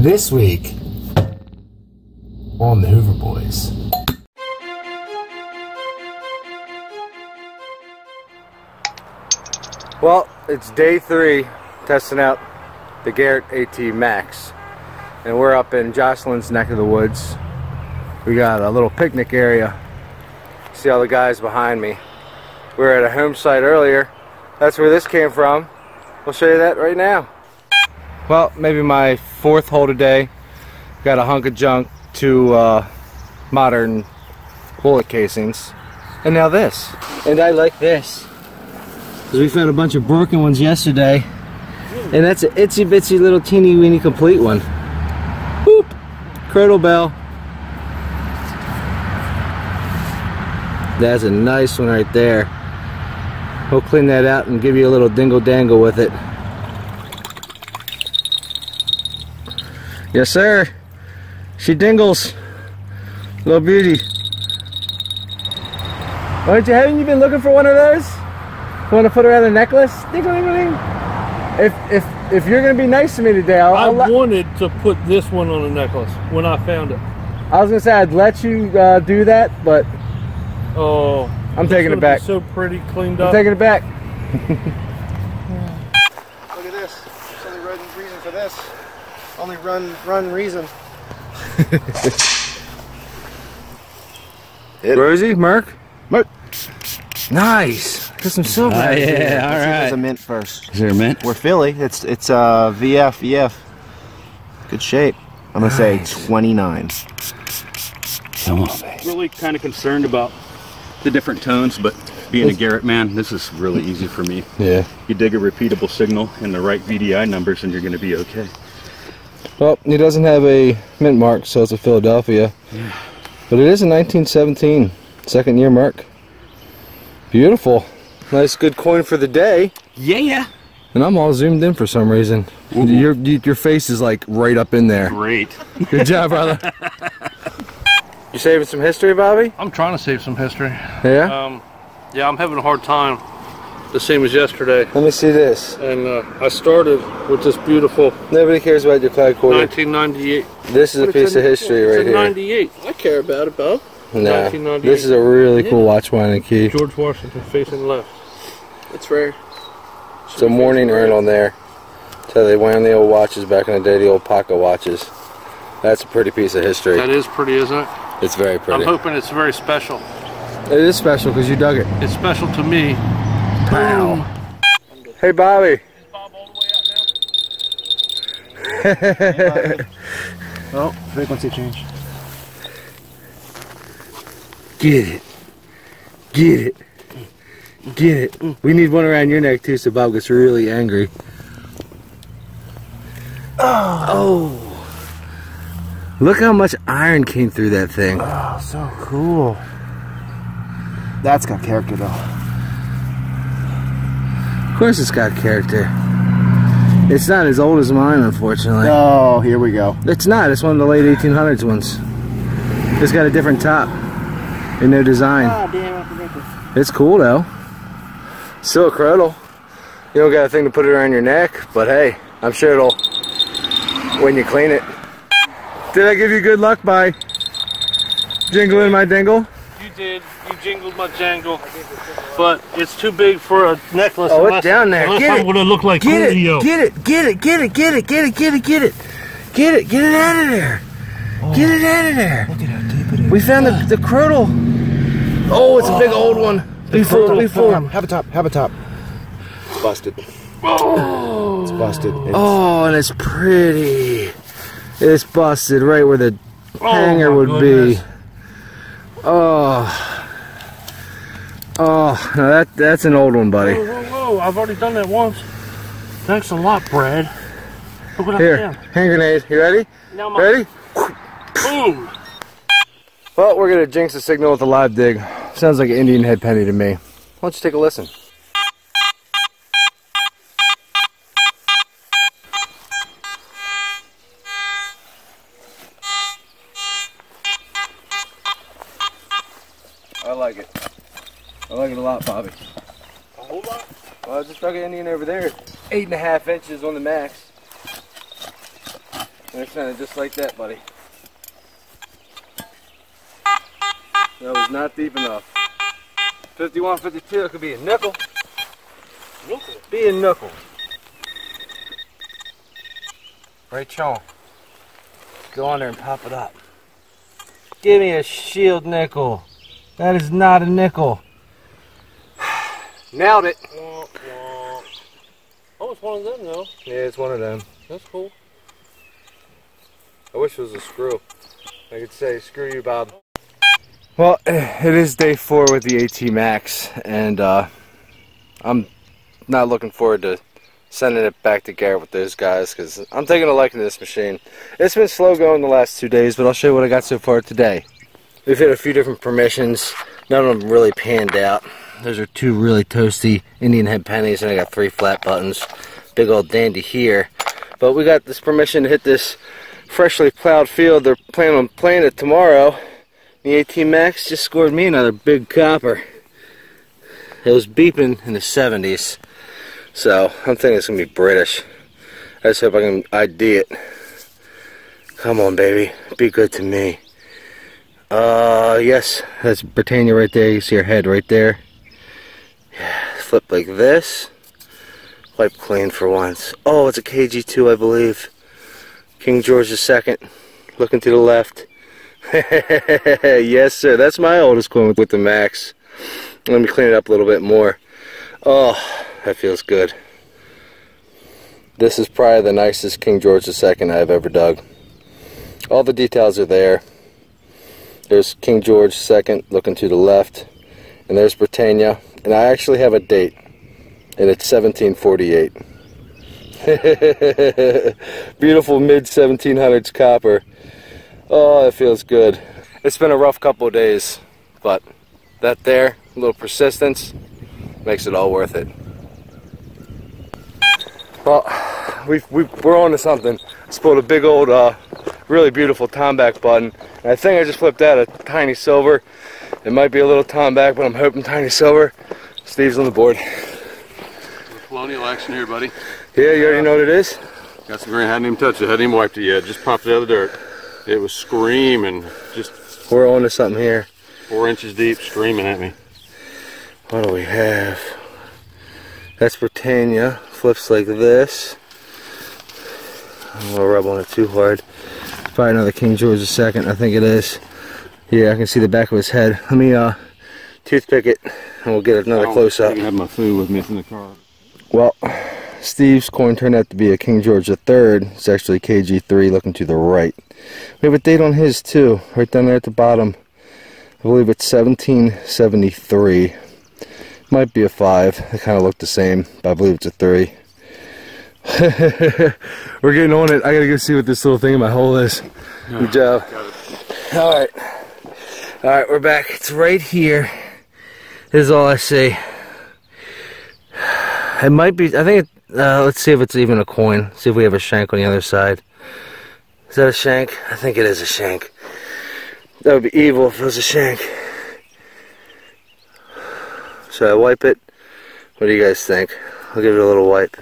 This week on the Hoover Boys. Well, it's day 3 testing out the Garrett AT Max, and we're up in Jocelyn's neck of the woods. We got a little picnic area. See all the guys behind me. We were at a home site earlier. That's where this came from. We'll show you that right now. Well, maybe my 4th hole today. Got a hunk of junk, 2 modern bullet casings, and now this. And I like this, because we found a bunch of broken ones yesterday, and that's an itsy bitsy little teeny weeny complete one. Whoop! Cradle bell. That's a nice one right there. We'll clean that out and give you a little dingle dangle with it. Yes, sir. She dingles. Little beauty. Haven't you been looking for one of those? Want to put around a necklace? Dingle, dingle, ding. If you're gonna be nice to me today, I wanted to put this one on a necklace when I found it. I was gonna say I'd let you do that, but oh, I'm taking it back. So pretty cleaned up. I'm taking it back. Look at this. There's only reason for this. Only run reason. Rosie, Merc? Merc. Nice. Got some silver. Yeah, all right. There's a mint first. Is there a mint? We're Philly. It's VF. Good shape. I'm gonna say 29. Come on, baby. Really kind of concerned about the different tones, but being a Garrett man, this is really easy for me. Yeah. You dig a repeatable signal and the right VDI numbers, and you're going to be okay. Well, he doesn't have a mint mark, so it's a Philadelphia. Yeah. But it is a 1917, 2nd year mark. Beautiful. Nice, good coin for the day. Yeah. And I'm all zoomed in for some reason. Your face is like right up in there. Great. Good job, brother. You saving some history, Bobby? I'm trying to save some history. Yeah? Yeah, I'm having a hard time. The same as yesterday. Let me see this. And I started with this beautiful... Nobody cares about your cloud quarter. 1998. This is a piece of history right here. 98. I care about it, Bob. No, this is a really cool watch winding key. George Washington facing left. It's rare. It's a morning urn on there. So they wound the old watches back in the day, the old pocket watches. That's a pretty piece of history. That is pretty, isn't it? It's very pretty. I'm hoping it's very special. It is special because you dug it. It's special to me. Wow. Hey, Bobby. Is Bob all the way out now? Oh, frequency change. Get it. Get it. Get it. We need one around your neck too so Bob gets really angry. Oh. Look how much iron came through that thing. Oh, so cool. That's got character though. Of course it's got character. It's not as old as mine, unfortunately. Oh, here we go. It's not. It's one of the late 1800s ones. It's got a different top and no design. Ah, damn, I forgot this. It's cool though. Still a cradle. You don't got a thing to put it around your neck, but hey, I'm sure it'll when you clean it. Did I give you good luck by jingling my dingle? You did. You jingled my jangle. But it's too big for a necklace. Oh, it's down there. Unless Get I'm it. going to look like Get Colonial. it. Get it. Get it. Get it. Get it. Get it. Get it. Get it. Get it. Get it. Get it out of there. Get it out of there. Look at how deep it is. We found the cradle. Oh, it's a big old one. Be full. Be full. Have a top. Have a top. It's busted. Oh. It's busted. Oh, and it's pretty. It's busted right where the hanger would be. Oh. Oh, now that's an old one, buddy. Whoa. I've already done that once. Thanks a lot, Brad. Look what Here, I found. hand grenade. You ready? Now Ready? Boom. Well, we're going to jinx the signal with a live dig. Sounds like an Indian head penny to me. Why don't you take a listen? I like it. I like it a lot, Bobby. A whole lot? Well, I just dug an Indian over there. 8.5 inches on the max. And it sounded just like that, buddy. That was not deep enough. 51, 52, it could be a nickel. Nickel? Be a nickel. Right, Sean. Go on there and pop it up. Give me a shield nickel. That is not a nickel. Nailed it. Wah, wah. Oh, it's one of them though. Yeah, it's one of them. That's cool. I wish it was a screw. I could say, screw you, Bob. Well, it is day 4 with the AT Max, and I'm not looking forward to sending it back to Garrett with those guys, because I'm taking a liking to this machine. It's been slow going the last 2 days, but I'll show you what I got so far today. We've hit a few different permissions. None of them really panned out. Those are 2 really toasty Indian head pennies, and I got 3 flat buttons. Big old dandy here. But we got this permission to hit this freshly plowed field. They're planning on playing it tomorrow. The AT Max just scored me another big copper. It was beeping in the 70s. So I'm thinking it's going to be British. I just hope I can ID it. Come on, baby. Be good to me. Yes, that's Britannia right there. You see her head right there. Yeah, flip like this. Wipe clean for once. Oh, it's a KG2, I believe. King George II. Looking to the left. Yes, sir. That's my oldest coin with the Max. Let me clean it up a little bit more. Oh, that feels good. This is probably the nicest King George II I've ever dug. All the details are there. There's King George II looking to the left, and there's Britannia, and I actually have a date, and it's 1748. Beautiful mid 1700s copper. Oh, it feels good. It's been a rough couple of days, but that there, a little persistence, makes it all worth it. Well, we're on to something. I pulled a big old, really beautiful Tomback button. And I think I just flipped out a tiny silver. It might be a little Tomback, but I'm hoping tiny silver. Steve's on the board. Colonial action here, buddy. Yeah, you already know what it is? Got some green. Hadn't even touched it. Hadn't even wiped it yet. Just popped it out of the dirt. It was screaming. Just We're on to something here. 4 inches deep, screaming at me. What do we have? That's Britannia. Flips like this. I don't want to rub on it too hard. Probably another King George II, I think it is. Yeah, I can see the back of his head. Let me toothpick it, and we'll get another close up. I have my food with me in the car. Well, Steve's coin turned out to be a King George III. It's actually KG3 looking to the right. We have a date on his too, right down there at the bottom. I believe it's 1773. Might be a 5. They kind of look the same, but I believe it's a 3. We're getting on it. I gotta go see what this little thing in my hole is. Good job. Alright. Alright, we're back. It's right here. This is all I see. It might be, I think, let's see if it's even a coin. See if we have a shank on the other side. Is that a shank? I think it is a shank. That would be evil if it was a shank. Should I wipe it? What do you guys think? I'll give it a little wipe.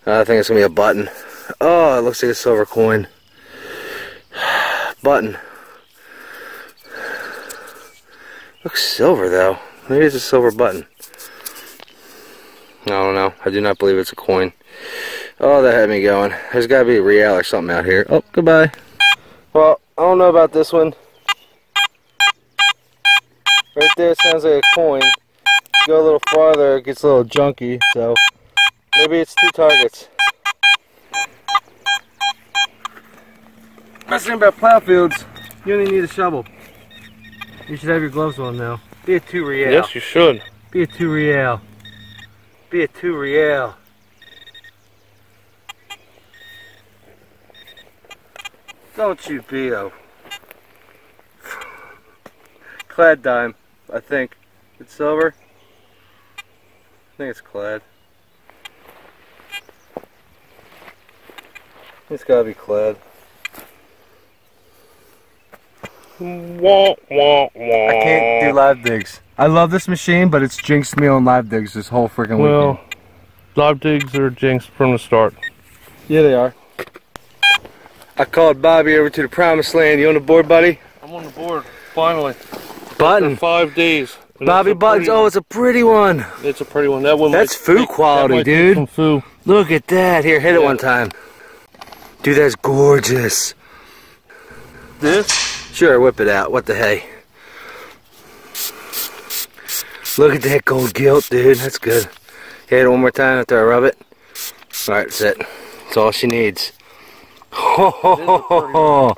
I think it's going to be a button. Oh, it looks like a silver coin. Button. Looks silver though. Maybe it's a silver button. I don't know. I do not believe it's a coin. Oh, that had me going. There's got to be a real or something out here. Oh, goodbye. Well, I don't know about this one. Right there it sounds like a coin. Go a little farther, it gets a little junky, so maybe it's 2 targets. Best thing about plow fields, you only need a shovel. You should have your gloves on now. Be a 2 real. Yes, you should. Be a 2 real. Be a 2 real. Don't you be a clad dime, I think. It's silver. I think it's clad. It's gotta be clad. Wah, wah, wah. I can't do live digs. I love this machine, but it's jinxed me on live digs this whole freaking Well, weekend. live digs are jinxed from the start. Yeah, they are. I called Bobby over to the promised land. You on the board, buddy? I'm on the board, finally. Button. After 5 days. Bobby Buttons. Oh, it's a pretty one. It's a pretty one. That one. That's foo quality, dude. Some foo. Look at that. Here, hit it one time. Dude, that's gorgeous. This? Sure, whip it out. What the hey? Look at that gold gilt, dude. That's good. Hit it one more time after I rub it. Alright, that's it. That's all she needs. Ho ho ho ho ho.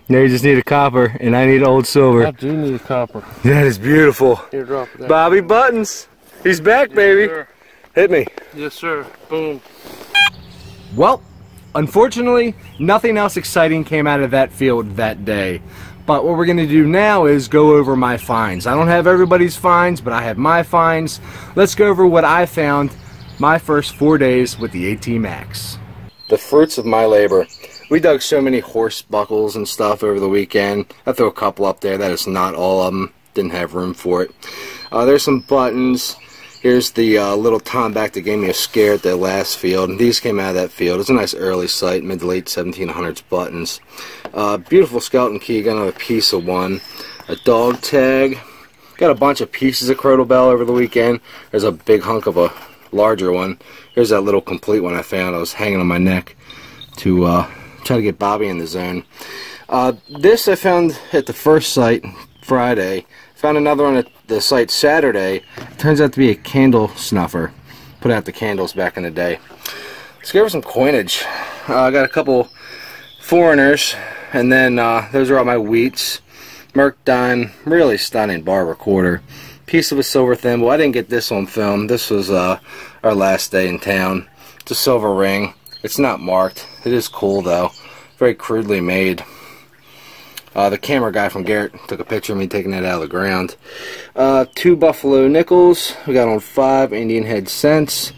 Now you just need a copper, and I need old silver. I do need a copper. That is beautiful. Here, drop it. Bobby Buttons. He's back, baby. Sir. Hit me. Yes, sir. Boom. Well, unfortunately, nothing else exciting came out of that field that day. But what we're going to do now is go over my finds. I don't have everybody's finds, but I have my finds. Let's go over what I found my first 4 days with the AT Max. The fruits of my labor. We dug so many horse buckles and stuff over the weekend. I threw a couple up there. That is not all of them. Didn't have room for it. There's some buttons. Here's the little tomback that gave me a scare at the last field. And these came out of that field. It's a nice early site, mid to late 1700s buttons. Beautiful skeleton key. Got another piece of one. A dog tag. Got a bunch of pieces of Crotal Bell over the weekend. There's a big hunk of a larger one. Here's that little complete one I found. I was hanging on my neck to try to get Bobby in the zone. This I found at the first site Friday. Found another one at the site Saturday. Turns out to be a candle snuffer. Put out the candles back in the day. Let's go over some coinage. I got a couple foreigners, and then those are all my wheats. Merc dime, really stunning bar recorder. Piece of a silver thimble. I didn't get this on film. This was our last day in town. It's a silver ring. It's not marked. It is cool though. Very crudely made. The camera guy from Garrett took a picture of me taking it out of the ground. 2 buffalo nickels. We got on 5 Indian head cents.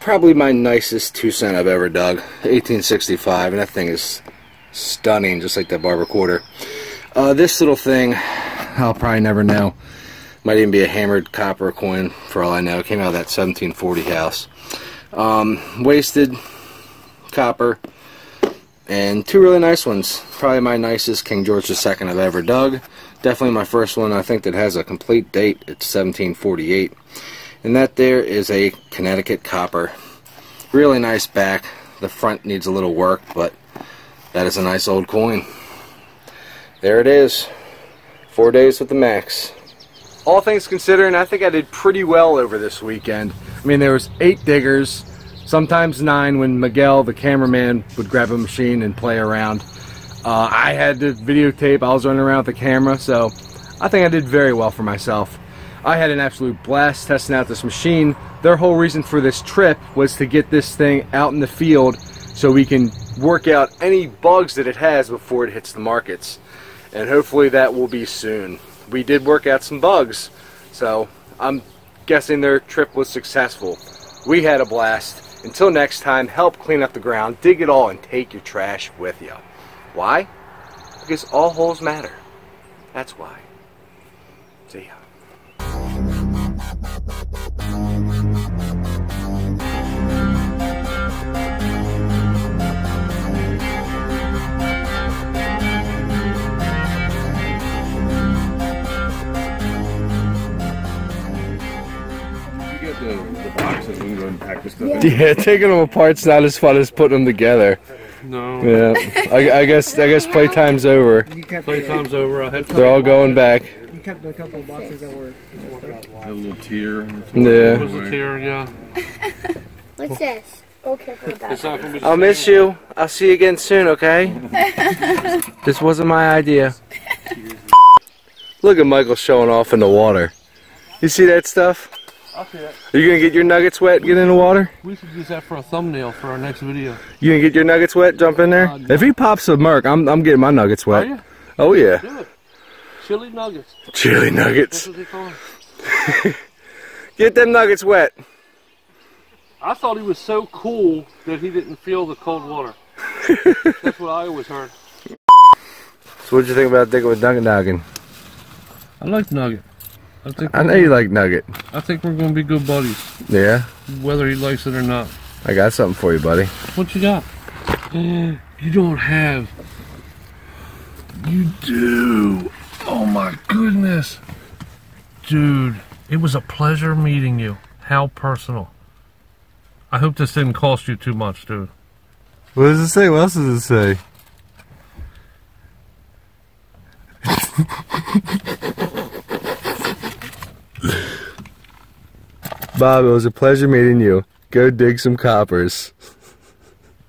Probably my nicest 2 cent I've ever dug. 1865, and that thing is stunning, just like that bar recorder. This little thing, I'll probably never know. Might even be a hammered copper coin for all I know. It came out of that 1740 house. Wasted copper. And 2 really nice ones. Probably my nicest King George II I've ever dug. Definitely my first one, I think, that has a complete date. It's 1748. And that there is a Connecticut copper. Really nice back. The front needs a little work, but that is a nice old coin. There it is. 4 days with the Max. All things considered, I think I did pretty well over this weekend. I mean, there was 8 diggers. Sometimes 9 when Miguel, the cameraman, would grab a machine and play around. I had to videotape. I was running around with the camera, so I think I did very well for myself. I had an absolute blast testing out this machine. Their whole reason for this trip was to get this thing out in the field so we can work out any bugs that it has before it hits the markets. And hopefully that will be soon. We did work out some bugs, so I'm guessing their trip was successful. We had a blast. Until next time, help clean up the ground, dig it all, and take your trash with you. Why? Because all holes matter. That's why. See ya. The boxes, we can go and pack this stuff. Yeah, taking them apart's not as fun as putting them together. No. Yeah, I guess playtime's over. Playtime's over. They're all going back. You kept a couple of boxes that were. A little tear. Yeah. Was a tear, yeah. What's this? Okay, It's not gonna be the I'll same. miss you. I'll see you again soon, okay? This wasn't my idea. Look at Michael showing off in the water. You see that stuff? I'll see that. Are you gonna get your nuggets wet, get in the water? We should use that for a thumbnail for our next video. You gonna get your nuggets wet, jump in there? No. If he pops a merc, I'm getting my nuggets Are wet. you? Oh yeah. Do it. Chili nuggets. Chili That's nuggets. what they call them. Get them nuggets wet. I thought he was so cool that he didn't feel the cold water. That's what I always heard. So what'd you think about digging with Nuggetnoggin? I like Nugget. I know you like Nugget. I think we're going to be good buddies, Yeah? whether he likes it or not. I got something for you, buddy. What you got? You don't have. You do. Oh my goodness. Dude, it was a pleasure meeting you. How personal. I hope this didn't cost you too much, dude. What does it say? What else does it say? Bob, it was a pleasure meeting you. Go dig some coppers.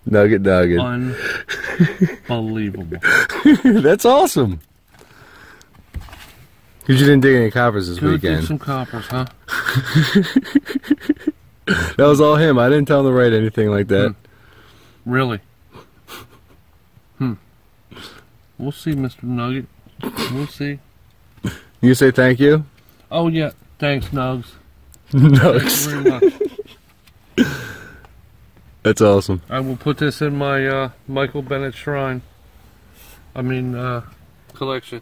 Nuggetnoggin. Unbelievable. That's awesome. Because you didn't dig any coppers this Go weekend. dig some coppers, huh? That was all him. I didn't tell him to write anything like that. Really? We'll see, Mr. Nugget. We'll see. You say thank you? Oh, yeah. Thanks, Nugs. Nugs. Thank you very much. That's awesome. I will put this in my Michael Bennett shrine. I mean, collection.